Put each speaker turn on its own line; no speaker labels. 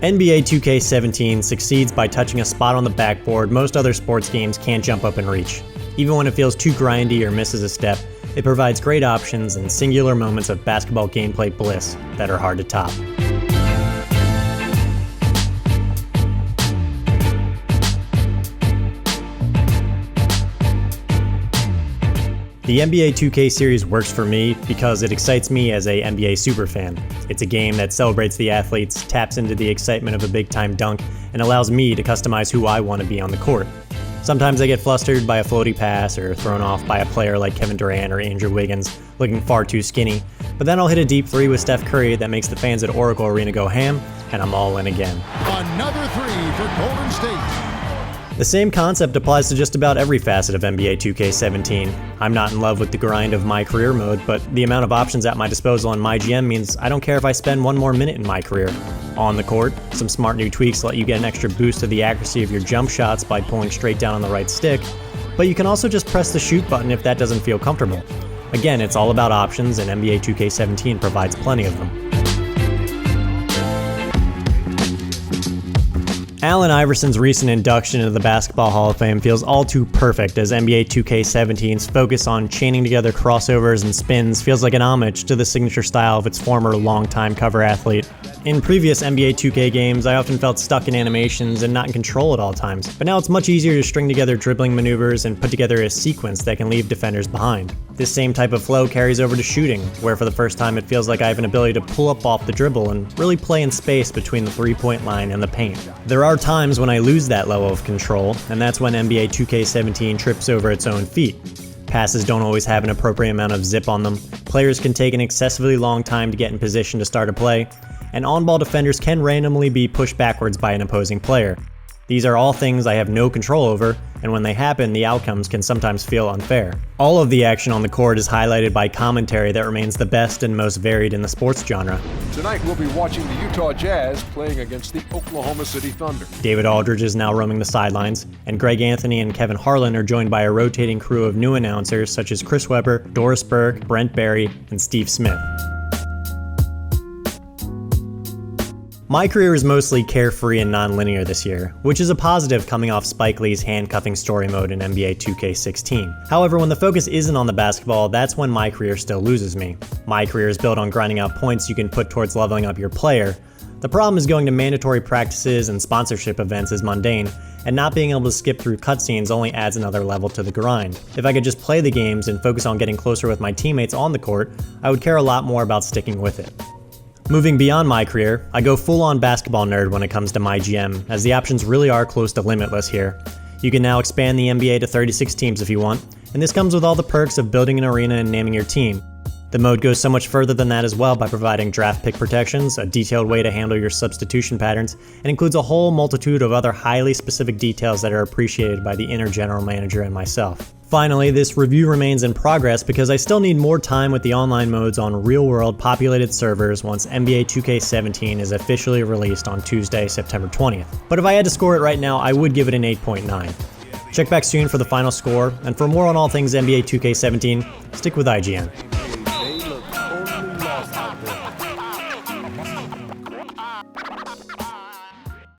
NBA 2K17 succeeds by touching a spot on the backboard most other sports games can't jump up and reach. Even when it feels too grindy or misses a step, it provides great options and singular moments of basketball gameplay bliss that are hard to top. The NBA 2K series works for me because it excites me as a NBA superfan. It's a game that celebrates the athletes, taps into the excitement of a big-time dunk, and allows me to customize who I want to be on the court. Sometimes I get flustered by a floaty pass or thrown off by a player like Kevin Durant or Andrew Wiggins looking far too skinny, but then I'll hit a deep three with Steph Curry that makes the fans at Oracle Arena go ham, and I'm all in again.
Another three for Golden State.
The same concept applies to just about every facet of NBA 2K17. I'm not in love with the grind of my career mode, but the amount of options at my disposal on MyGM means I don't care if I spend one more minute in my career. On the court, some smart new tweaks let you get an extra boost to the accuracy of your jump shots by pulling straight down on the right stick, but you can also just press the shoot button if that doesn't feel comfortable. Again, it's all about options, and NBA 2K17 provides plenty of them. Allen Iverson's recent induction into the Basketball Hall of Fame feels all too perfect, as NBA 2K17's focus on chaining together crossovers and spins feels like an homage to the signature style of its former longtime cover athlete. In previous NBA 2K games, I often felt stuck in animations and not in control at all times, but now it's much easier to string together dribbling maneuvers and put together a sequence that can leave defenders behind. This same type of flow carries over to shooting, where for the first time it feels like I have an ability to pull up off the dribble and really play in space between the three-point line and the paint. There are times when I lose that level of control, and that's when NBA 2K17 trips over its own feet. Passes don't always have an appropriate amount of zip on them, players can take an excessively long time to get in position to start a play, and on-ball defenders can randomly be pushed backwards by an opposing player. These are all things I have no control over, and when they happen, the outcomes can sometimes feel unfair. All of the action on the court is highlighted by commentary that remains the best and most varied in the sports genre.
Tonight we'll be watching the Utah Jazz playing against the Oklahoma City Thunder.
David Aldridge is now roaming the sidelines, and Greg Anthony and Kevin Harlan are joined by a rotating crew of new announcers such as Chris Webber, Doris Burke, Brent Barry, and Steve Smith. My career is mostly carefree and non-linear this year, which is a positive coming off Spike Lee's handcuffing story mode in NBA 2K16. However, when the focus isn't on the basketball, that's when my career still loses me. My career is built on grinding out points you can put towards leveling up your player. The problem is going to mandatory practices and sponsorship events is mundane, and not being able to skip through cutscenes only adds another level to the grind. If I could just play the games and focus on getting closer with my teammates on the court, I would care a lot more about sticking with it. Moving beyond my career, I go full-on basketball nerd when it comes to MyGM, as the options really are close to limitless here. You can now expand the NBA to 36 teams if you want, and this comes with all the perks of building an arena and naming your team. The mode goes so much further than that as well by providing draft pick protections, a detailed way to handle your substitution patterns, and includes a whole multitude of other highly specific details that are appreciated by the inner general manager and myself. Finally, this review remains in progress because I still need more time with the online modes on real-world populated servers once NBA 2K17 is officially released on Tuesday, September 20th. But if I had to score it right now, I would give it an 8.9. Check back soon for the final score, and for more on all things NBA 2K17, stick with IGN.